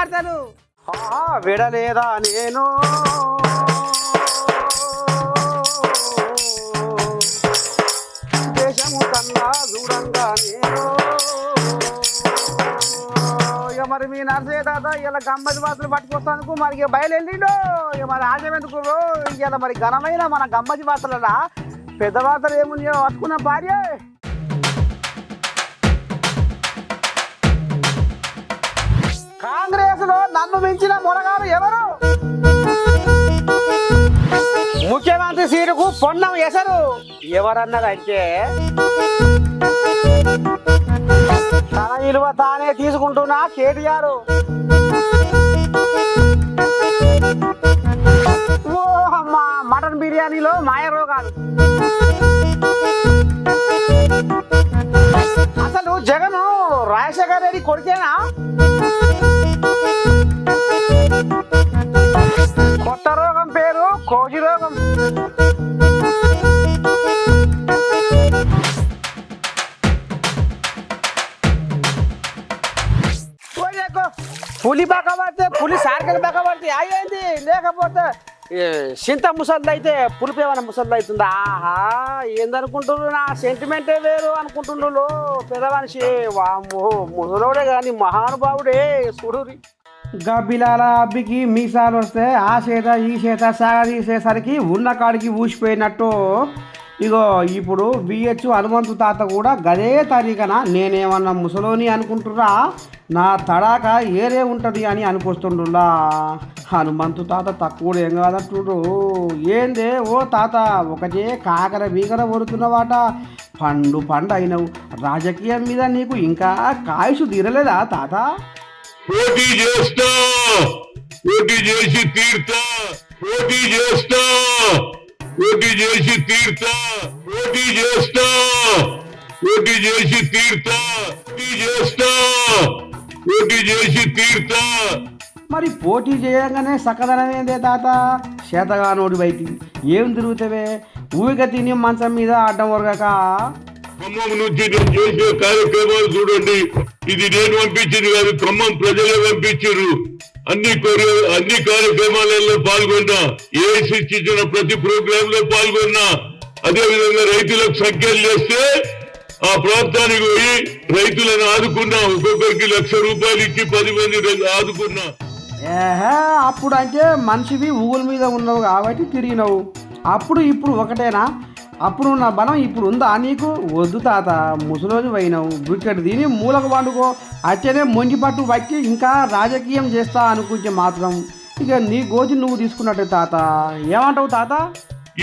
పాడతాను. విడలేదా నేను దేశము కన్నా దూరంగా నేను. ఇక మరి మీ నర్సయ్య తాత ఇలా గమ్మతి బాతులు పట్టుకొస్తాను మరి ఇక బయలుదేరిండు. ఇక మరి ఆశం ఎందుకు ఇలా మరి ఘనమైన మన గమ్మతి బాతులలా పెద్ద బాతలు ఏముంది పట్టుకున్న భార్య. కాంగ్రెస్ లో నన్ను మించిన మునగాడు ఎవరు? ముఖ్యమంత్రి సీటుకు పొన్నం ఎసరు ఎవరన్నదంటే తన విలువ తానే తీసుకుంటున్నా కేటీఆర్. ఓ అమ్మా, మటన్ బిర్యానీలో మాయ రోగాలు. అసలు జగన్ రాజశేఖర్ రెడ్డి కొడుకేనా? కొత్త రోగం పేరు కోజి రోగం. పులి బాగా పడితే పులి సార్కలు బాగా పడితే అయ్యింది. లేకపోతే చింత ముసళ్ళు అయితే పులిపి ఏమైనా ముసళ్ళు అవుతుందా? ఆహా, ఏందనుకుంటున్నారు? నా సెంటిమెంటే వేరు అనుకుంటున్నారు పెద్ద మనిషి. వామ్మో, ముసలోడే కానీ మహానుభావుడే చూడురి. గబ్బిలాల అబ్బికి మీసాలు వస్తే ఆ చేత ఈ చేత సాగదీసేసరికి ఉన్న కాడికి ఊసిపోయినట్టు. ఇగో ఇప్పుడు బిహెచ్ హనుమంతు తాత కూడా గదే తరీకన నేనేమన్నా ముసలోని అనుకుంటురా, నా తడాక ఏరే ఉంటుంది అని అనుకొస్తుండ్రులా. హనుమంతు తాత తక్కువ ఏం కాదంటుడు. ఏందే ఓ తాత, ఒకటే కాకర బీకర కొడుతున్నవాట, పండు అయినవు. రాజకీయం మీద నీకు ఇంకా కాయసు తీరలేదా తాత? పోటీ చేస్తా, పోటీ చేసి తీర్తా, పోటీ చేస్తా, పోటీ చేసి తీర్తా, పోటీ చేస్తా, పోటీ చేసి తీర్తా, పోటీ చేస్తా, పోటీ చేసి తీర్తా. మరి పోటీ చేయగానే సకదనం ఏందే తాత? చేతగానోడి బయటి ఏం తిరుగుతావే? ఊరిక తిని మంచం మీద అడ్డం వరగక. ఖమ్మం నుంచి నేను చేసే కార్యక్రమాలు చూడండి. ఇది నేను పంపించింది కాదు, ఖమ్మం ప్రజలే పంపించారు. అన్ని కార్యక్రమాలలో పాల్గొన్నా, ఏఐసి ఇచ్చిన ప్రతి ప్రోగ్రామ్ లో పాల్గొన్నా. అదే విధంగా రైతులకు సంఖ్యలు చేస్తే ఆ ప్రాంతానికి పోయి రైతులను ఆదుకున్నా. ఒక్కొక్కరికి ₹1,00,000 ఇచ్చి 10 మంది ఆదుకున్నా. అప్పుడు అంటే మనిషివి ఊగుల మీద ఉన్నావు కాబట్టి తిరిగినావు. అప్పుడు ఇప్పుడు ఒకటేనా? అప్పుడు నా బలం ఇప్పుడు ఉందా నీకు? వద్దు తాత, ముసలోని పోయినావు. బిక్కటి తిని మూలకు పండుకో. అచ్చనే మొండి పట్టు పట్టి ఇంకా రాజకీయం చేస్తా అనుకుంటే మాత్రం ఇక నీ గోతి నువ్వు తీసుకున్నట్టే తాత. ఏమంటావు తాత?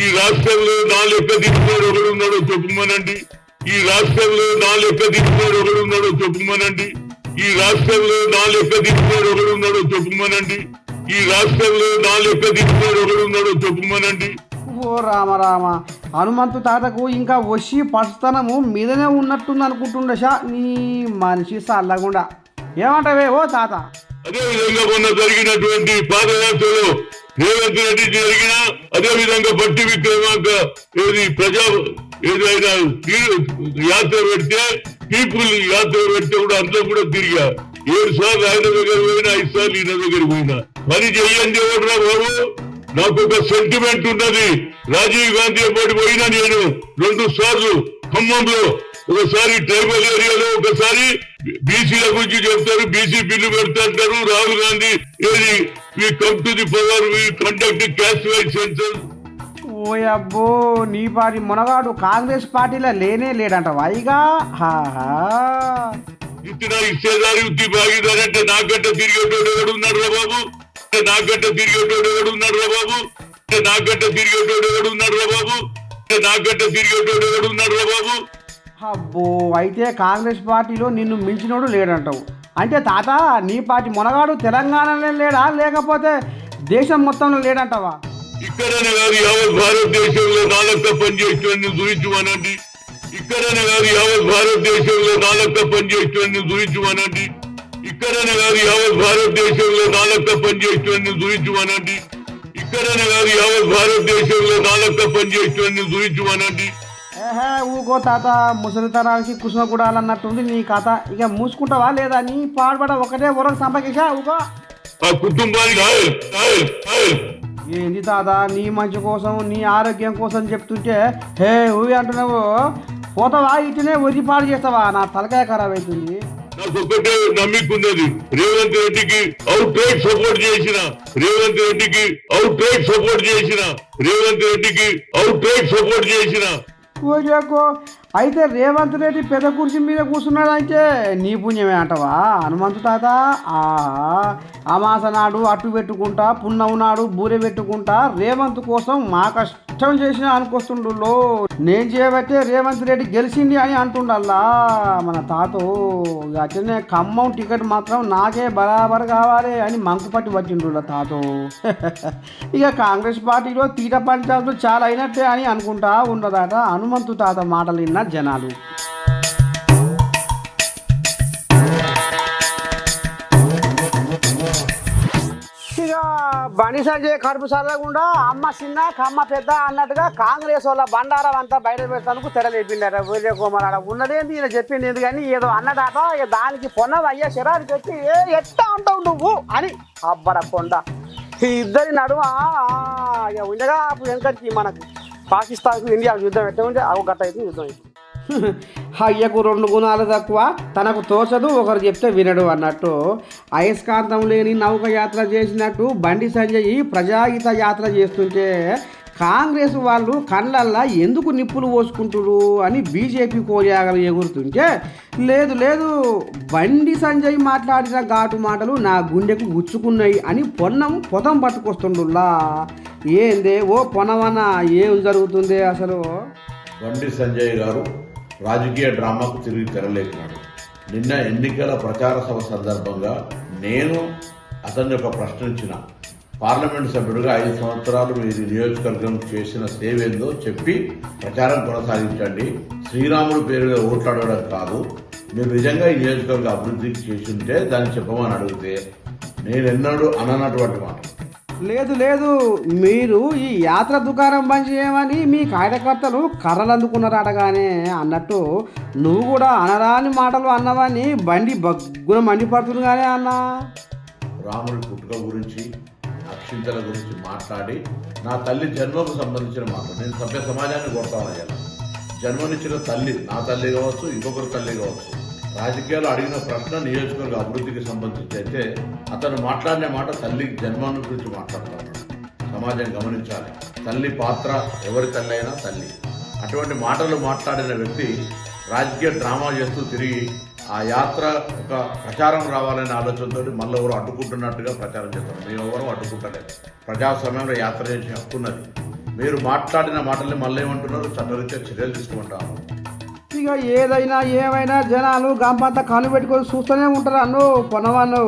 ఈ రాష్ట్రంలో నా లెక్క తీసుకున్నాడు ఒకడున్నాడో చెప్పమనండి. ఈ రాష్ట్రంలో నా లెక్క తీసుకున్నాడు ఒకడున్నాడో చెప్పమనండి. ఈ రాష్ట్రంలో నా లెక్క తీసుకున్నాడు ఒకడున్నాడో చెప్పమనండి. ఈ రాష్ట్రంలో నా లెక్క తీసుకున్నాడు ఒకడున్నాడో చెప్పమనండి. ఓ రామ రామ, హనుమంతు తాతకు ఇంకా వచ్చి పడుతనము మీదనే ఉన్నట్టుంది అనుకుంటుండషా నీ మనిషి సల్లగుండా. ఏమంటావే ఓ తాత? అదే విధంగా మొన్న జరిగినటువంటి పాదయాత్రలో రేవంత్ రెడ్డి జరిగిన అదే విధంగా బట్టి విక్రమార్క ఏదైనా యాత్ర పెడితే, పీపుల్ యాత్ర పెడితే కూడా అందులో కూడా తిరిగా. 7 సార్లు ఆయన దగ్గర పోయినా, 5 సార్లు ఈయన దగ్గర పోయినా. పని చెయ్యండి ఎవడరా బాబు. నాకు ఒక సెంటిమెంట్ ఉన్నది. రాజీవ్ గాంధీ ఎప్పటి పోయినా నేను 2 సార్లు ఖమ్మంలో, ఒకసారి ట్రైబల్ ఏరియాలో, ఒకసారి బీసీల గురించి చెప్తారు, బీసీ బిల్లు పెడతారు. రాహుల్ గాంధీ ఏది we come to the power, we conduct caste wise census. ఓ అబ్బో, నీ పాటి మునగాడు కాంగ్రెస్ పార్టీలో లేనే లేడంట వైగా. ఇచ్చేదారి ఉత్తి భాగీదారంటే నాకంటే తిరిగేటోడు ఎవడున్నాడు రా బాబు? నాకంటే తిరిగేటోడు ఎవడున్నాడు రా బాబు? నాకంటే తిరిగేటోడు ఎవడున్నాడు రా బాబు? నాకంటే తిరిగేటోడు ఎవడున్నాడు రా బాబు? అబ్బో, అయితే కాంగ్రెస్ పార్టీలో నిన్ను మించినోడు లేడంటావు. అంటే తాత, నీ పార్టీ మునగాడు తెలంగాణలో లేడా, లేకపోతే దేశం మొత్తంలో లేడంటావా? ఇక్కడనే కాదు, యావత్ భారతదేశంలో నా లెక్క పనిచేసేవాడిని చూపించమనండి. ఇక్కడనే కాదు, యావత్ భారతదేశంలో నా లెక్క పనిచేసేవాడిని చూపించమనండి. ఇక్కడనే కాదు, యావత్ భారతదేశంలో నా లెక్క పనిచేసేవాడిని చూపించమనండి. ఇక్కడనే కాదు, యావత్ భారతదేశంలో నా లెక్క పనిచేసేవాడిని చూపించమనండి. ఊకో తాత, ముసలితనానికి కుసుమ కూడా అన్నట్టుంది నీ కథ. ఇక మూసుకుంటావా లేదా? నీ పాడుపడ ఒకటే ఊరకు సంపకేశా ఊకో. ఆ కుటుంబానికి ఆయిల్ ఆయిల్ ఆయిల్. ఏంది తాత నీ మంచి కోసం నీ ఆరోగ్యం కోసం చెప్తుంటే హే ఊవి అంటున్నావు, పోతావా ఇటునే వదిలిపాడు చేస్తావా? నా తలకాయ ఖరాబ్ అవుతుంది. నాకు ఒక్కటే నమ్మికున్నది, రేవంత్ రెడ్డికి అవుట్ రైట్ సపోర్ట్ చేసిన, రేవంత్ రెడ్డికి అవుట్ రైట్ సపోర్ట్ చేసిన, రేవంత్ రెడ్డికి అవుట్ రైట్ సపోర్ట్ చేసిన. ఓజాకో అయితే రేవంత్ రెడ్డి పెద్ద కుర్చీ మీద కూర్చున్నాడంటే నీ పుణ్యమే అంటవా హనుమంతు తాత? అమాస నాడు అట్టు పెట్టుకుంటా, పున్నవు నాడు బూరె పెట్టుకుంటా రేవంత్ కోసం మా కష్టం చేసిన అనుకొస్తుండో. నేను చేయబట్టే రేవంత్ రెడ్డి గెలిచింది అని అంటుండల్లా మన తాతో. అట్లనే ఖమ్మం టికెట్ మాత్రం నాకే బరాబర్ కావాలి అని మంకుపట్టి వచ్చిండు తాతో. ఇక కాంగ్రెస్ పార్టీలో తీట పంచాయతీలు చాలా అయినట్టే అని అనుకుంటా ఉన్నదట హనుమంతు తాత మాటలు విన్న జనాలు. ఇక బండి సంజయ్ కడుపు చల్లకుండా అమ్మ చిన్న కమ్మ పెద్ద అన్నట్టుగా కాంగ్రెస్ వాళ్ళ బండారం అంతా బయట పెడతానికి తెరలేపిండట విజయ్ కుమార్. ఆడ ఉన్నదేంటి ఈయన చెప్పింది ఏంది కానీ ఏదో అన్నదాట. ఇక దానికి పొన్నవయ్యా శరాలు పెట్టి ఎట్టా అంటావు నువ్వు అని అబ్బర కొండ. ఈ ఇద్దరి నడుమ ఇక ఉండగా అప్పుడు వెనకటికి మనకు పాకిస్తాన్కు ఇండియాకు యుద్ధం ఎట్లా ఉంటే అవు గట్ట అయితే యుద్ధం అయితే అయ్యకు 2 గుణాలు తక్కువ, తనకు తోచదు ఒకరు చెప్తే వినడు అన్నట్టు అయస్కాంతం లేని నౌక యాత్ర చేసినట్టు బండి సంజయ్ ప్రజాహిత యాత్ర చేస్తుంటే కాంగ్రెస్ వాళ్ళు కళ్ళల్లా ఎందుకు నిప్పులు పోసుకుంటురు అని బీజేపీ కోరియాగలు ఎగురుతుంటే లేదు లేదు బండి సంజయ్ మాట్లాడిన ఘాటు మాటలు నా గుండెకు గుచ్చుకున్నాయి అని పొదం పట్టుకొస్తుండులా. ఏందే ఓ పొనవన్న ఏం జరుగుతుంది అసలు? బండి సంజయ్ గారు రాజకీయ డ్రామాకు తిరిగి తెరలేపినాడు. నిన్న ఎన్నికల ప్రచార సభ సందర్భంగా నేను అతన్ని ఒక ప్రశ్నించిన, పార్లమెంటు సభ్యుడిగా 5 సంవత్సరాలు మీరు నియోజకవర్గం చేసిన సేవేందో చెప్పి ప్రచారం కొనసాగించండి, శ్రీరాముడు పేరుగా ఓట్లాడడం కాదు, మీరు నిజంగా ఈ నియోజకవర్గ అభివృద్ధికి చేసి ఉంటే దాన్ని చెప్పమని అడిగితే నేనెన్నడూ అననటువంటి మాట. లేదు లేదు మీరు ఈ యాత్ర దుకాణం బంద్ చేయమని మీ కార్యకర్తలు కర్రలు అందుకున్నారటగానే అన్నట్టు నువ్వు కూడా అనరాని మాటలు అన్నవని బండి బగ్గున మండిపడుతుంది కానీ అన్న. రాముడి పుట్టుక గురించి అక్షింతల గురించి మాట్లాడి నా తల్లి జన్మకు సంబంధించిన మాట నేను సభ్య సమాజాన్ని కొడతానయ్యాను. జన్మనిచ్చిన తల్లి నా తల్లి కావచ్చు, ఇంకొకరి తల్లి కావచ్చు. రాజకీయాలు అడిగిన ప్రశ్న నియోజకవర్గ అభివృద్ధికి సంబంధించి అయితే అతను మాట్లాడిన మాట తల్లి జన్మను గురించి మాట్లాడుతున్నాడు. సమాజం గమనించాలి, తల్లి పాత్ర ఎవరి తల్లి అయినా తల్లి. అటువంటి మాటలు మాట్లాడిన వ్యక్తి రాజకీయ డ్రామా చేస్తూ తిరిగి ఆ యాత్ర ఒక ప్రచారం రావాలనే ఆలోచనతో మళ్ళీ ఎవరు అడ్డుకుంటున్నట్టుగా ప్రచారం చేస్తారు. మేము ఎవరు అడ్డుకుంటలేదు, ప్రజాస్వామ్యంలో యాత్ర చేసి హక్కున్నది. మీరు మాట్లాడిన మాటల్ని మళ్ళీ ఏమంటున్నారు, చట్టరీత్యా చర్యలు తీసుకుంటాము. ఇక ఏదైనా ఏమైనా జనాలు గంపంతా కను పెట్టుకొని చూస్తూనే ఉంటారు అన్ను పొనవాళ్ళు.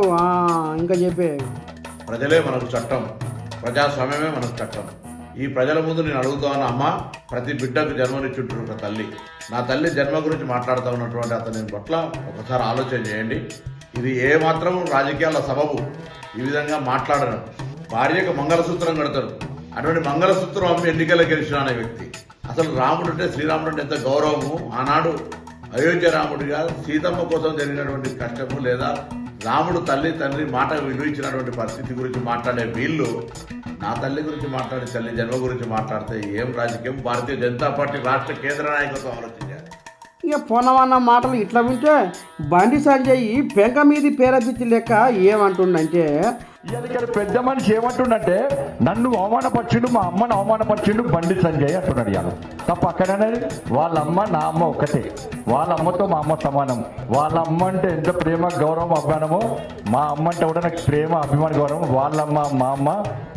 ఇంకా చెప్పే ప్రజలే మనకు చట్టం, ప్రజాస్వామ్యమే మనకు చట్టం. ఈ ప్రజల ముందు నేను అడుగుతాను, అమ్మ ప్రతి బిడ్డకు జన్మనిచ్చుంటారు ఒక తల్లి. నా తల్లి జన్మ గురించి మాట్లాడుతూ ఉన్నటువంటి అతని పట్ల ఒకసారి ఆలోచన చేయండి. ఇది ఏ మాత్రం రాజకీయాల సబబు ఈ విధంగా మాట్లాడడం. భార్యకు మంగళసూత్రం కడతారు, అటువంటి మంగళసూత్రం అమ్మి ఎన్నికల్లో గెలిచిన అనే వ్యక్తి. అసలు రాముడు అంటే శ్రీరాముడు అంటే ఎంత గౌరవము. ఆనాడు అయోధ్య రాముడిగా సీతమ్మ కోసం జరిగినటువంటి కష్టము, లేదా రాముడు తల్లి తండ్రి మాట విలువించినటువంటి పరిస్థితి గురించి మాట్లాడే వీళ్ళు నా తల్లి గురించి మాట్లాడే తల్లి జన్మ గురించి మాట్లాడితే ఏం రాజకీయం? భారతీయ జనతా పార్టీ రాష్ట్ర కేంద్ర నాయకత్వం ఆలోచించారు. ఇక పొనవన్న మాటలు ఇట్లా వింటే బండి సంజయ్ పెంక మీది పేరబిత్తి లెక్క ఏమంటుండంటే, ఇక్కడ పెద్ద మనిషి ఏమంటుండంటే నన్ను అవమానపరిచిండు, మా అమ్మను అవమానపరిచిండు బండి సంజయ్ అంటున్నాడు. ఇవాళ తప్ప అక్కడనే వాళ్ళ అమ్మ నా అమ్మ ఒక్కటే, వాళ్ళ అమ్మతో మా అమ్మ సమానం. వాళ్ళ అమ్మ అంటే ఎంత ప్రేమ గౌరవం అభిమానమో మా అమ్మ అంటే కూడా నాకు ప్రేమ అభిమాన గౌరవం. వాళ్ళమ్మ మా అమ్మ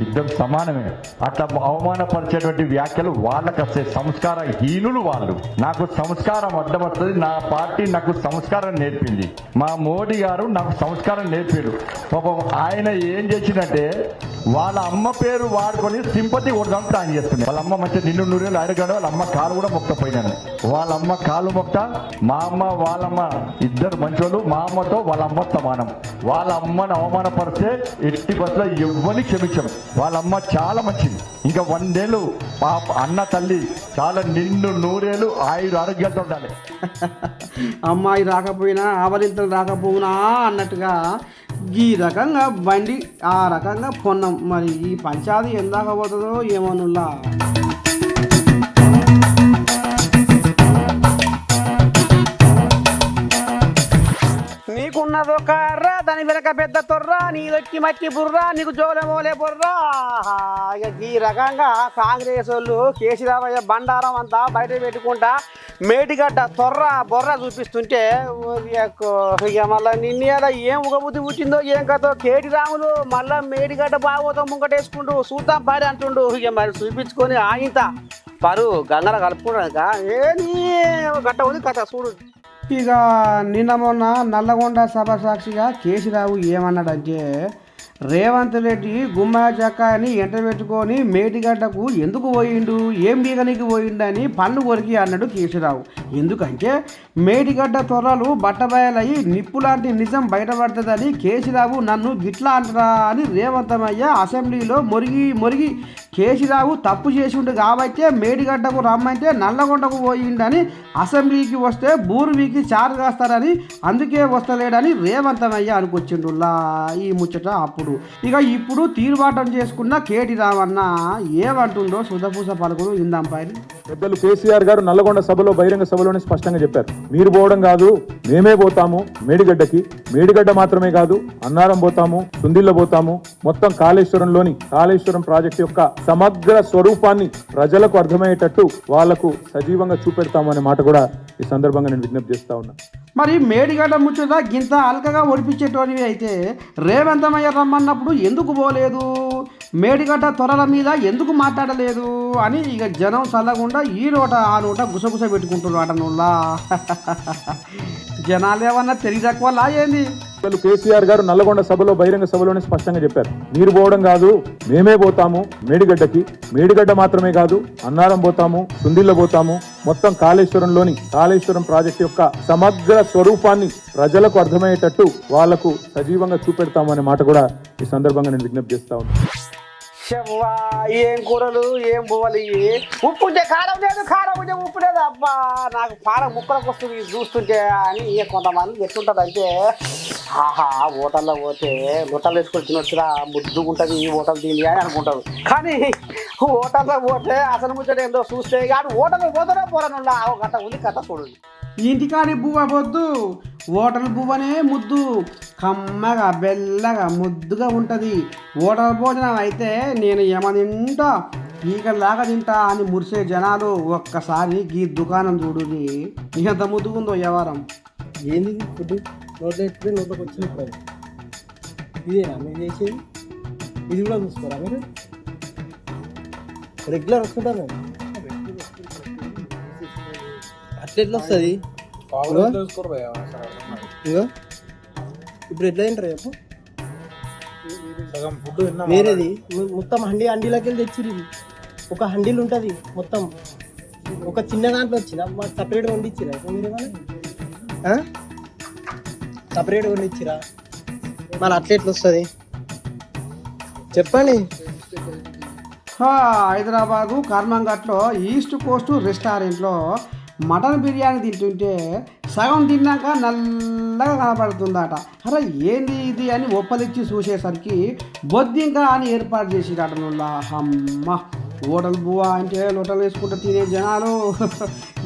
ఇద్దరు సమానమే. అట్లా అవమానపరిచేటువంటి వ్యాఖ్యలు వాళ్ళకి వస్తాయి. సంస్కార హీనులు వాళ్ళు. నాకు సంస్కారం అడ్డం వస్తుంది. నా పార్టీ నాకు సంస్కారం నేర్పింది. మా మోడీ గారు నాకు సంస్కారం నేర్పారు. పాపం ఆయన ఏం చేసిందంటే వాళ్ళ అమ్మ పేరు వాడుకొని సింపతి కొడదాం ప్లాన్ చేస్తుంది. వాళ్ళ అమ్మ మంచిగా నిన్ను నూరేళ్ళు అడగడం, వాళ్ళ అమ్మ కాలు కూడా మొక్కపోయినాను. వాళ్ళ అమ్మ కాలు మొక్త, మా అమ్మ వాళ్ళమ్మ ఇద్దరు మంచోళ్ళు. మా అమ్మతో వాళ్ళ అమ్మ సమానం. వాళ్ళ అమ్మను అవమానపరిస్తే ఎట్టి బస్సులో ఎవ్వరిని క్షమించం. వాళ్ళ అమ్మ చాలా మంచిది. ఇంకా 100 ఏళ్ళు పాప అన్న తల్లి చాలా నిన్ను నూరేళ్ళు ఆరోగ్యాలతో ఉండాలి. అమ్మాయి రాకపోయినా ఆవలింతలు రాకపోయినా అన్నట్టుగా ఈ రకంగా బండి ఆ రకంగా పొన్నాం. మరి ఈ పంచాది ఎందాక పోతుందో ఏమోనుల్లా. నీకున్నదో కర్రా దాని వెనక పెద్ద తొర్రా, నీదొచ్చి మట్టి బుర్రా, నీకు జోలమోలే బుర్రా. ఇక ఈ రకంగా కాంగ్రెస్ వాళ్ళు కేసీరామయ్య బండారం అంతా బయట పెట్టుకుంటా మేటిగడ్డ తొర్ర బొర్ర చూపిస్తుంటే ఇక మళ్ళీ నిన్న ఏం ఉగబుద్ధి పుట్టిందో ఏం కదో కేటి రాములు మళ్ళా మేటిగడ్డ బాగోతాం ముంగటేసుకుంటూ చూద్దాం పాడి అంటుండు. ఇక మరి చూపించుకొని ఆగింత పరు గంగర కలుపుకున్నాక ఏది గట్ట ఉంది కథ చూడు. ఇక నిన్న మొన్న నల్లగొండ సభ సాక్షిగా కేసీరావు ఏమన్నాడంటే రేవంత్ రెడ్డి గుమ్మా చక్కాయని ఎంటబెట్టుకొని మేటిగడ్డకు ఎందుకు పోయిండు, ఏం బీగనికి పోయిండు అని పన్ను కొరికి అన్నాడు కేసీరావు. ఎందుకంటే మేటిగడ్డ తొర్రలు బట్టబయలయ్యి నిప్పు లాంటి నిజం బయటపడుతుందని కేసీరావు నన్ను గిట్లా అంటరా అని రేవంతమయ్య అసెంబ్లీలో మొరిగి కేసీరావు తప్పు చేసిండు కాబట్టే మేటిగడ్డకు రమ్మంటే నల్లగొండకు పోయిండని, అసెంబ్లీకి వస్తే బూరు వీకి చారు కాస్తారని అందుకే వస్తలేడని రేవంతమయ్య అనుకొచ్చిండులా ఈ ముచ్చట అప్పుడు. ఇక ఇప్పుడు తీర్మాటం చేసుకున్న కేటీ రామన్న ఏమంటుండో సుధపూస పలుకులు ఇందాం పైన. పెద్దలు కేసీఆర్ గారు నల్లగొండ సభలో బహిరంగ సభలోనే స్పష్టంగా చెప్పారు, మీరు పోవడం కాదు మేమే పోతాము మేడిగడ్డకి, మేడిగడ్డ మాత్రమే కాదు అన్నారం పోతాము, సుందిల్ల పోతాము, మొత్తం కాళేశ్వరం ప్రాజెక్టు యొక్క సమగ్ర స్వరూపాన్ని ప్రజలకు అర్థమయ్యేటట్టు వాళ్లకు సజీవంగా చూపెడతామనే మాట కూడా ఈ సందర్భంగా నేను విజ్ఞప్తి చేస్తా ఉన్నా. మరి మేడిగడ్డ ముచ్చట గింత అల్కగా ఒడిపించేటోనివి అయితే రేవంతమయ్య రమ్మన్నప్పుడు ఎందుకు పోలేదు, మేడిగడ్డ త్వరల మీద ఎందుకు మాట్లాడలేదు అని ఇక జనం చల్లకుండా ఈ నోట ఆ నోట గుసగుస పెట్టుకుంటున్నారు అటనుల్లా. జనాలు ఏమన్నా తెలివి తక్కువ ఏంది? కేసీఆర్ గారు నల్లగొండ సభలో బహిరంగ సభలోనే స్పష్టంగా చెప్పారు, మీరు పోవడం కాదు మేమే పోతాము మేడిగడ్డకి, మేడిగడ్డ మాత్రమే కాదు అన్నారం పోతాము, సుందిల్ల పోతాము, మొత్తం కాళేశ్వరం ప్రాజెక్టు యొక్క సమగ్ర స్వరూపాన్ని ప్రజలకు అర్థమయ్యేటట్టు వాళ్లకు సజీవంగా చూపెడతామనే మాట కూడా ఈ సందర్భంగా నేను విజ్ఞప్తి చేస్తా ఉన్నాను. ఏం కూరలు ఏం పువ్వులు, ఉప్పు ఉంటే కారం లేదు, కారం ఉంటే ఉప్పు లేదు. అబ్బా నాకు పాల ముక్కలకు వస్తుంది చూస్తుంటే అని కొంతమంది ఎట్లుంటుంది అంటే ఆహా హోటల్లో పోతే హోటల్ వేసుకొని తినొచ్చురా ముద్దుగుంటుంది ఈ హోటల్ తిండి అని అనుకుంటారు. కానీ హోటల్లో పోతే అసలు ముచ్చట ఏందో చూస్తే కానీ హోటల్ పోతారో పోరానుల్లా ఒక గంట ఉంది కథ చూడండి. ఇంటికాడి బువ్వ పొద్దు హోటల్ బువ్వనే ముద్దు, కమ్మగా బెల్లగా ముద్దుగా ఉంటుంది. హోటల్ భోజనం అయితే నేను ఏమతింటా ఈకలాగా తింటా అని మురిసే జనాలు ఒక్కసారి ఈ దుకాణం చూడుది ఎంత ముద్దుగుందో వ్యవహారం. ఏంది ఫుడ్ నోట్లో ఎత్తుకుని నోట్లోకి వచ్చినప్పుడు ఇదేనా మీరు చేసేది? ఇది కూడా చూసుకోరా మీరు? రెగ్యులర్ వస్తుంటారు అట్లా వస్తుంది. ఇగో ఇప్పుడు ఎట్లా తింటారు చెప్పు? వేరేది మొత్తం హండీలోకి వెళ్ళి తెచ్చిరు. ఒక హండీలు ఉంటుంది మొత్తం, ఒక చిన్న దాంట్లో వచ్చిన మాకు సపరేట్గా వండిచ్చిరా మీరేమన్నా? సపరేట్గా వండిచ్చిరా? మళ్ళీ అట్లా ఎట్లా వస్తుంది చెప్పండి. హైదరాబాదు కర్మంఘట్లో ఈస్ట్ కోస్ట్ రెస్టారెంట్లో మటన్ బిర్యానీ తింటుంటే సగం తిన్నాక నల్లగా కనపడుతుందట. అరే ఏంది ఇది అని ఒప్పలిచ్చి చూసేసరికి బొద్దింకా అని ఏర్పాటు చేసిరటనుల్లా. అమ్మ హోటల్ బువ్వ అంటే లోటలు వేసుకుంటూ తినే జనాలు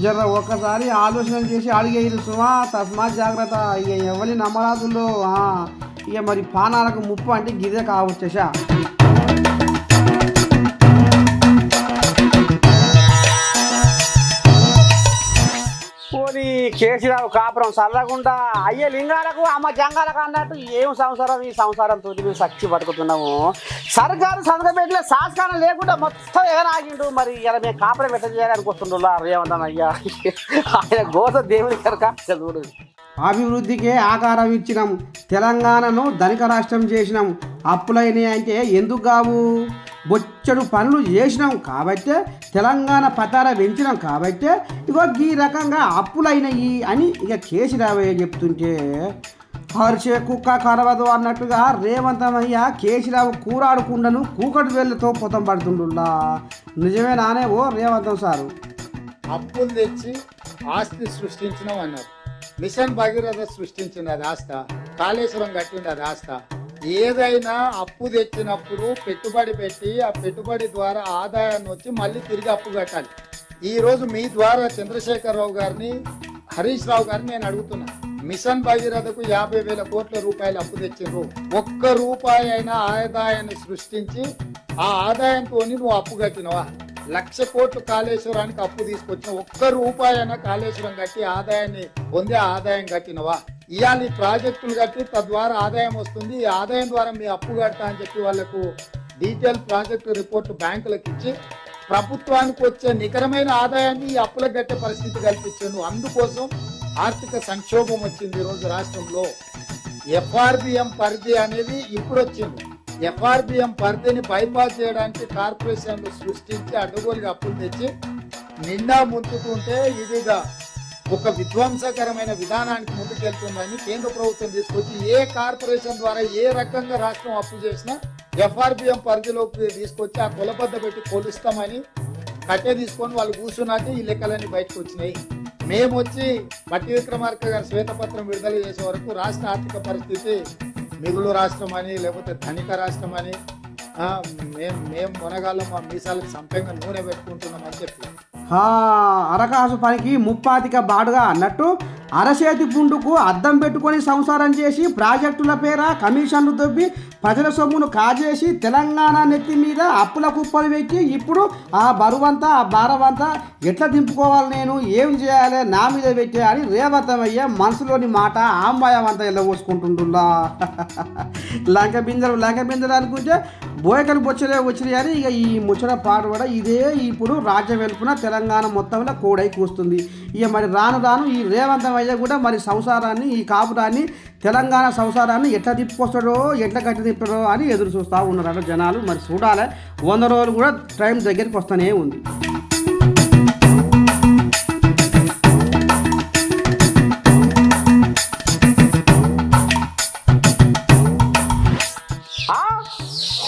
జర ఒక్కసారి ఆలోచన చేసి అడిగేరు సుమా తస్మా జాగ్రత్త. ఇక ఎవరిని నమ్మరాదుల్లో ఇక మరి పానాలకు ముప్పు అంటే గిదే కావచ్చేసా. పోనీ కేసీరావు కాపురం చల్లకుండా అయ్యే లింగాలకు అమ్మ జంగాలకు అన్నట్టు ఏం సంసారం ఈ సంసారంతో మేము సచ్చి పట్టుకుతున్నాము. సర్కారు సంతకం పెట్టలే శాసకాలం లేకుండా మొత్తం ఏమైనా ఆగిండు. మరి ఇలా మేము కాపురం పెట్ట చేయాలని వస్తుండ్రులా రేవంతమయ్యా. ఆయన గోత దేవుని కనుక చూడు. అభివృద్ధికే ఆకారం ఇచ్చినాం, తెలంగాణను ధనిక రాష్ట్రం చేసినాం, అప్పులైనవి అంటే ఎందుకు కావు? బొచ్చడు పనులు చేసినాం కాబట్టే తెలంగాణ పతార పెంచినాం కాబట్టే ఇగో ఈ రకంగా అప్పులైనవి అని ఇక కేసీరావయ్య చెప్తుంటే హరిచే కుక్క కరవదు అన్నట్టుగా రేవంతమయ్య కేసీరావు కూరాడుకుండను కూకటి వేళ్ళతో పొతం పడుతుండులా. నిజమే నానే ఓ రేవంతం సారు? అప్పులు తెచ్చి ఆస్తి సృష్టించినాం అన్నారు. మిషన్ భగీరథ సృష్టించినది ఆస్తి. కాళేశ్వరం కట్టిండు ఆ రాష్ట్ర. ఏదైనా అప్పు తెచ్చినప్పుడు పెట్టుబడి పెట్టి ఆ పెట్టుబడి ద్వారా ఆదాయాన్ని వచ్చి మళ్ళీ తిరిగి అప్పు కట్టాలి. ఈ రోజు మీ ద్వారా చంద్రశేఖరరావు గారిని, హరీష్ రావు గారిని నేను అడుగుతున్నా, మిషన్ భగీరథకు 50,000 కోట్ల రూపాయలు అప్పు తెచ్చిండ్రు. ఒక్క రూపాయి అయినా ఆదాయాన్ని సృష్టించి ఆ ఆదాయంతో నువ్వు అప్పు కట్టినవా? 1,00,000 కోట్లు కాళేశ్వరానికి అప్పు తీసుకొచ్చిన ఒక్క రూపాయి అయినా కాళేశ్వరం కట్టి ఆదాయాన్ని పొందే ఆదాయం కట్టినవా? ఇవాళ ఈ ప్రాజెక్టులు కట్టి తద్వారా ఆదాయం వస్తుంది, ఈ ఆదాయం ద్వారా మీ అప్పు కట్టా అని చెప్పి వాళ్లకు డీటెయిల్ ప్రాజెక్టు రిపోర్టు బ్యాంకులకు ఇచ్చి ప్రభుత్వానికి వచ్చే నికరమైన ఆదాయాన్ని ఈ అప్పులకు కట్టే పరిస్థితి కల్పించాను. అందుకోసం ఆర్థిక సంక్షోభం వచ్చింది ఈరోజు రాష్ట్రంలో. ఎఫ్ఆర్బిఎం పరిధి అనేది ఇప్పుడు వచ్చింది. ఎఫ్ఆర్బిఎం పరిధిని బైపాస్ చేయడానికి కార్పొరేషన్లు సృష్టించి అడ్డగోలుగా అప్పులు తెచ్చి నిండా ముంచుకుంటే ఇదిగా ఒక విధ్వంసకరమైన విధానానికి ముందుకెళ్తుందని కేంద్ర ప్రభుత్వం తీసుకొచ్చి ఏ కార్పొరేషన్ ద్వారా ఏ రకంగా రాష్ట్రం అప్పు చేసినా ఎఫ్ఆర్బిఎం పరిధిలోకి తీసుకొచ్చి ఆ కొలబద్ద పెట్టి కొలుస్తామని కట్టే తీసుకొని వాళ్ళు కూర్చున్నాక ఈ లెక్కలన్నీ బయటకు వచ్చినాయి. మేము వచ్చి బట్టి విక్రమార్క గారు శ్వేతపత్రం విడుదల చేసే వరకు రాష్ట్ర ఆర్థిక పరిస్థితి మిగులు రాష్ట్రం అని లేకపోతే ధనిక రాష్ట్రం అని మేము మునగాళ్ళం మా మీసాలకు సంపంగా నూనె పెట్టుకుంటున్నామని చెప్పి అరకాసు పనికి ముప్పాతిక బాడుగా అన్నట్టు అరచేతి పుండుకు అద్దం పెట్టుకొని సంసారం చేసి ప్రాజెక్టుల పేర కమిషన్లు దొబ్బి ప్రజల సొమ్మును కాజేసి తెలంగాణ నెత్తి మీద అప్పుల కుప్పలు పెట్టి ఇప్పుడు ఆ బరువంతా ఆ భారమంతా ఎట్లా దింపుకోవాలి, నేను ఏం చేయాలి, నా మీద పెట్టే అని రేవంతమయ్యే మనసులోని మాట ఆంబాయం అంతా ఎలా పోసుకుంటుంటుందా. లంక బిందెలు అనుకుంటే బోయకలు బొచ్చలే వచ్చినాయి అని ఇక ఈ ముచ్చట పాటు కూడా ఇదే ఇప్పుడు రాజ్యం వెలుపున తెలంగాణ మొత్తంలో కోడై కూస్తుంది. ఇక మరి రాను రాను ఈ రేవంతమయ్య కూడా మరి సంసారాన్ని, ఈ కాపురాన్ని, తెలంగాణ సంసారాన్ని ఎట్లా తిప్పుకొస్తాడో, ఎట్లా గట్టి తిప్పాడో అని ఎదురు చూస్తూ ఉన్నారట జనాలు. మరి చూడాలి, 100 రోజులు కూడా టైం దగ్గరికి వస్తూనే ఉంది.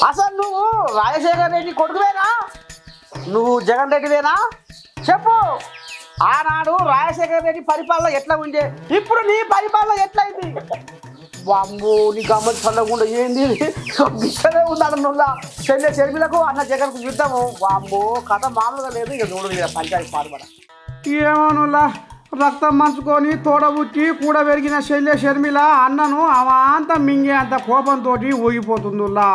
అసలు నువ్వు రాజశేఖర్ రెడ్డి కొడుకువేనా? నువ్వు జగన్ రెడ్డివేనా? చెప్పు. ఆనాడు రాజశేఖర్ రెడ్డి పరిపాలన ఎట్లా ఉండే, ఇప్పుడు నీ పరిపాలన ఎట్లయింది? వామ్మో, నీ గమ్మతి చల్లకుండా ఏంది బిచ్చనే ఉందన్న చెర్మిలకు అన్న జగన్కు యుద్ధము. వామ్మో, కథ మామూలుగా లేదు. ఇక చూడు పంచాయతీ పాల్పడ ఏమోనుల్లా రక్తం మంచుకొని తోడబుట్టి కూడా పెరిగిన షర్మిల అన్నను అవంతా మింగే అంత కోపంతో ఊగిపోతుందిలా.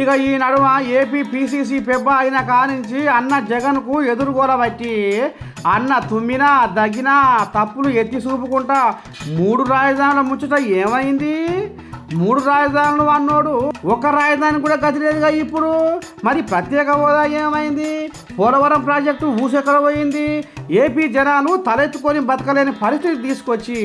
ఇక ఈ నడుమ ఏపీ పిసిసి పెబ్బ అయిన కానించి అన్న జగన్కు ఎదురుగోలబట్టి అన్న తుమ్మినా దగ్గినా తప్పులు ఎత్తి చూపుకుంటా 3 రాజధానుల ముచ్చట ఏమైంది? 3 రాజధానులు అన్నోడు ఒక రాజధాని కూడా గతిలేదుగా ఇప్పుడు. మరి ప్రత్యేక హోదా ఏమైంది? పోలవరం ప్రాజెక్టు ఊసెక్కడ పోయింది? ఏపీ జనాలు తలెత్తుకొని బతకలేని పరిస్థితి తీసుకొచ్చి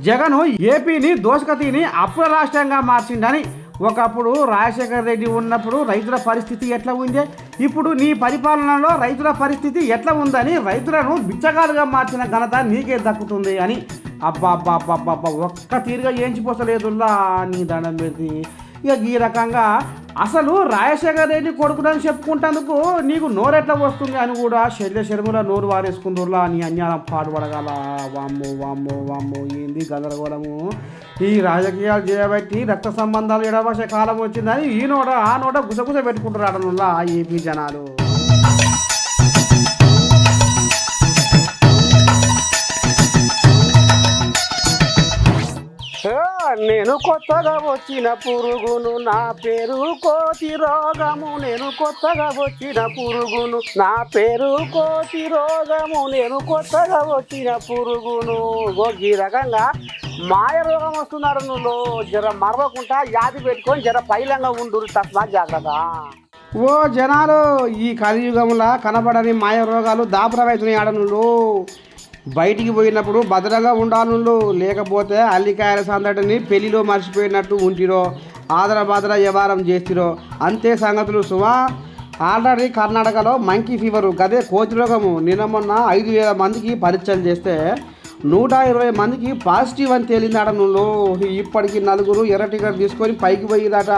జగన్ ఏపీని దోసకతీని అప్పుల రాష్ట్రంగా మార్చిండని. ఒకప్పుడు రాజశేఖర్ రెడ్డి ఉన్నప్పుడు రైతుల పరిస్థితి ఎట్లా ఉందే, ఇప్పుడు నీ పరిపాలనలో రైతుల పరిస్థితి ఎట్లా ఉందని రైతులను బిచ్చగాలుగా మార్చిన ఘనత నీకే దక్కుతుంది అని. అబ్బా ఒక్క తీరుగా ఏంచిపోసలేదుల్లా నీ దండం పెట్టి. ఇక ఈ రకంగా అసలు రాజశేఖర్ రెడ్డి కొడుకుదని చెప్పుకుంటేందుకు నీకు నోరెట్లా వస్తుంది అని కూడా షర్మిల నోరు వారేసుకుందుర్లా నీ అన్యాయం పాటుపడగల. వామ్మో ఏంది గందరగోళము. ఈ రాజకీయాలు చేయబట్టి రక్త సంబంధాలు ఎడవసే కాలం వచ్చిందని ఈ నోట ఆ నోట గుసగుస పెట్టుకుంటున్నాడనుల్లా ఏపీ జనాలు. నేను కొత్తగా వచ్చిన పురుగును, నా పేరు కోతి రోగము. నేను కొత్తగా వచ్చిన పురుగును, నా పేరు కోతి రోగము. నేను కొత్తగా వచ్చిన పురుగును. ఈ రకంగా మాయ రోగం వస్తున్నాడు. నువ్వు జర మరవకుండా యాది పెట్టుకొని జర పైలంగా ఉండు, తస్మా జాగ్రత్త. ఓ జనాలు, ఈ కలియుగంలో కనబడని మాయ రోగాలు దాపురమవుతున్నాయి ఆడనులు. బయటికి పోయినప్పుడు భద్రంగా ఉండాలను, లేకపోతే అల్లికాయల సందడిని పెళ్లిలో మర్చిపోయినట్టు ఉంటిరో, ఆదర వ్యవహారం చేసిరో అంతే సంగతులు సుమా. ఆల్రెడీ కర్ణాటకలో మంకీ ఫీవరు, గదే కోతి రోగము. నిన్న మొన్న 5,000 మందికి పరీక్షలు చేస్తే 120 మందికి పాజిటివ్ అని తేలిందాడనులో. ఇప్పటికి 4 ఎర్ర టికెట్ తీసుకొని పైకి పోయిరట.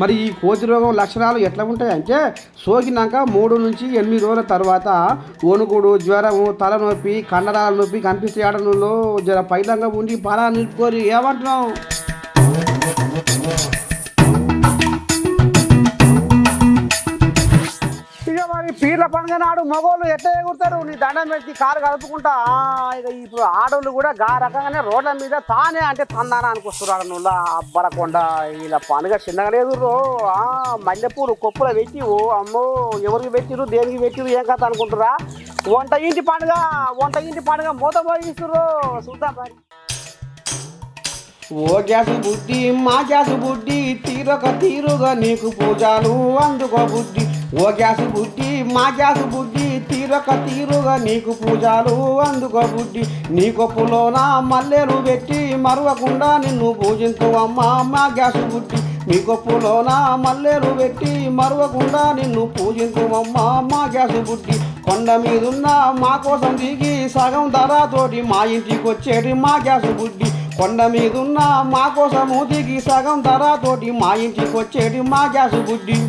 మరి ఈ కోతి రోగం లక్షణాలు ఎట్లా ఉంటాయంటే, సోకినాక 3 నుంచి 8 రోజుల తర్వాత వణుకుడు, జ్వరము, తలనొప్పి, కండరాల నొప్పి కనిపిస్తే ఆడనులో జర పైలంగా ఉండి పాలా నిలుపుకొని ఏమంటున్నావు. పీర్ల పండుగ నాడు మగోళ్ళు ఎట్లా ఎగురుతారు నీ దండం పెట్టి కారు కలుపుకుంటా ఇక ఇప్పుడు ఆడోళ్ళు కూడా గా రకంగానే రోడ్ల మీద తానే అంటే తందానా అనుకొస్తున్నారు నువ్వు అబ్బరకొండ ఇలా పండుగ చిన్నగా లేదు మల్లెపూలు కొప్పుల పెట్టి అమ్మో ఎవరికి పెట్టిరు దేనికి పెట్టిరు ఏం కథ అనుకుంటురా వంట ఇంటి పండుగ మూత మోగిస్తురు చూద్దాం మరి ఓ గ్యాసు బుడ్డి మా గ్యాసు బుడ్డి తీరుగా నీకు పూజలు అందుకో బుడ్డి ఓ గ్యాసు బుడ్డి మా గ్యాసు బుడ్డి తీరుగా నీకు పూజలు అందుకో బుడ్డి నీ కొప్పులోన మల్లెలు పెట్టి మరవకుండా నిన్ను పూజించు అమ్మ మా గ్యాసు బుడ్డి నీ కొప్పులోన మల్లెలు పెట్టి మరవకుండా నిన్ను పూజించు అమ్మ మా గ్యాసు బుడ్డి కొండ మీదున్న మా కోసం దిగి సగం ధరతోటి మా ఇంటికి వచ్చేటి మా గ్యాసు బుడ్డి కొండ మీదున్న మా కోసము దిగి సగం ధరతోటి మా ఇంటికి వచ్చేటి మా గ్యాసు బుడ్డి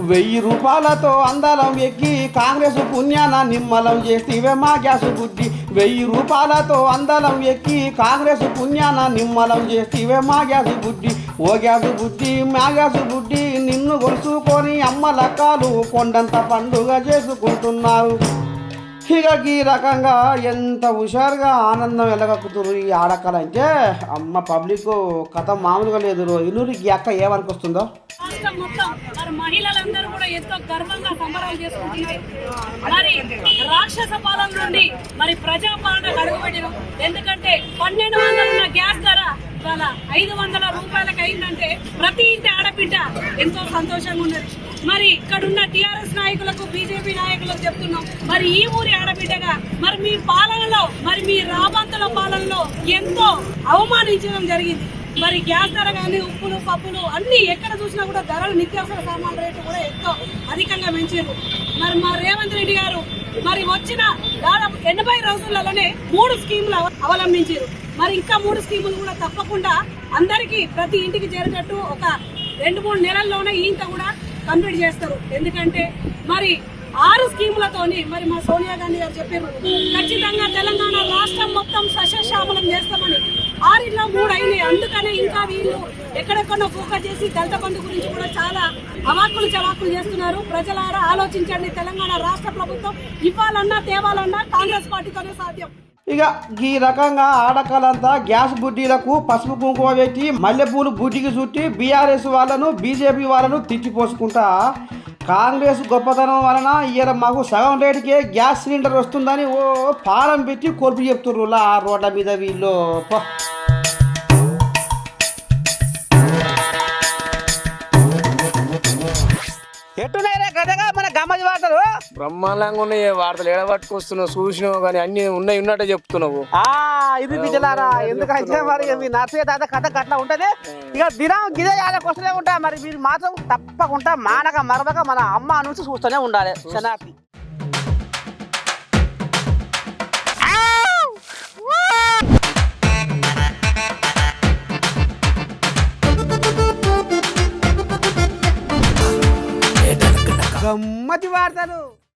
1000 రూపాయలతో అందలం ఎక్కి కాంగ్రెస్ పుణ్యాన నిమ్మలం చేస్తేవే మా గ్యాసు బుడ్డి 1000 రూపాయలతో అందలం ఎక్కి కాంగ్రెస్ పుణ్యాన నిమ్మలం చేస్తేవే మా గ్యాసు బుడ్డి ఓ గ్యాసు బుడ్డి మా గ్యాసు బుడ్డి నిన్ను కొలుసుకొని అమ్మ లక్కాలు కొండంత పండుగ చేసుకుంటున్నారు ఇక ఈ రకంగా ఎంత హుషారుగా ఆనందం ఎలగక్కుతురు ఈ ఆడకలంటే అమ్మ పబ్లిక్ కథ మామూలుగా లేదు ఇల్లురు ఈ అక్క ఏమనుకొస్తుందో రాష్ట్రం మొత్తం మరి మహిళలందరూ కూడా ఎంతో గర్వంగా సంబరాలు చేసుకుంటున్నారు మరి రాక్షస పాలన నుండి మరి ప్రజాపాలన అడుగుపెట్టిన ఎందుకంటే 1200 ఉన్న గ్యాస్ ధర ఇవాళ 500 రూపాయలకు అయిందంటే ప్రతి ఇంటి ఆడబిడ్డ ఎంతో సంతోషంగా ఉన్నది మరి ఇక్కడున్న టిఆర్ఎస్ నాయకులకు బీజేపీ నాయకులకు చెప్తున్నాం మరి ఈ ఊరి ఆడబిడ్డగా మరి మీ పాలనలో మరి మీ రాబంతుల పాలనలో ఎంతో అవమానించడం జరిగింది మరి గ్యాస్ ధర కానీ ఉప్పులు పప్పులు అన్ని ఎక్కడ చూసినా కూడా ధరలు నిత్యావసర సామాన్ల రేటు కూడా ఎంతో అధికంగా పెంచారు మరి మా రేవంత్ రెడ్డి గారు మరి వచ్చిన దాదాపు 80 రోజులలోనే 3 స్కీములు అవలంబించారు మరి ఇంకా 3 స్కీములు కూడా తప్పకుండా అందరికీ ప్రతి ఇంటికి చేరేటట్టు ఒక 2-3 నెలల్లోనే ఇంత కూడా కంప్లీట్ చేస్తారు ఎందుకంటే మరి 6 స్కీములతోని మరి మా సోనియా గాంధీ గారు చెప్పారు ఖచ్చితంగా తెలంగాణ రాష్ట్రం మొత్తం సస్యశ్యామలం చేస్తామని 6లో 3 అయినాయి అందుకనే ఇంకా వీళ్ళు ఎక్కడెక్కడో ఫోకస్ చేసి దళిత బంధు గురించి కూడా చాలా అవాక్కులు చవాకులు చేస్తున్నారు ప్రజలారా ఆలోచించండి తెలంగాణ రాష్ట్ర ప్రభుత్వం ఇవ్వాలన్నా తేవాలన్నా కాంగ్రెస్ పార్టీతోనే సాధ్యం ఇక ఈ రకంగా ఆడకలంతా గ్యాస్ బుడ్డీలకు పసుపు కుంకుమ పెట్టి మల్లెపూలు బుడ్డికి చుట్టి బీఆర్ఎస్ వాళ్ళను బీజేపీ వాళ్ళను తిట్టిపోసుకుంటా కాంగ్రెస్ గొప్పతనం వలన ఇయ్యాల మాకు సగం రేటుకే గ్యాస్ సిలిండర్ వస్తుందని ఓ పాలం పెట్టి కొలుపు చెప్తుర్రు ఆ రోడ్ల మీద వీళ్ళు ఎట్టున్నాయిరా గదగా మన గమ్మది వార్తలు బ్రహ్మాండంగా ఉన్నాయి వార్తలు ఎడబట్టుకొస్తున్నావు చూసినావు కానీ అన్ని ఉన్నట్టే చెప్తున్నావు ఇది బిడ్డలారా ఎందుకంటే మరి మీ నర్సయ్య తాత కథ అట్లా ఉంటది ఇక దినం గిదే వస్తూనే ఉంటా మరి మీరు మాత్రం తప్పకుండా మానక మరవక మన అమ్మ నుంచి చూస్తూనే ఉండాలి శనార్థి గమ్మతి వార్తలు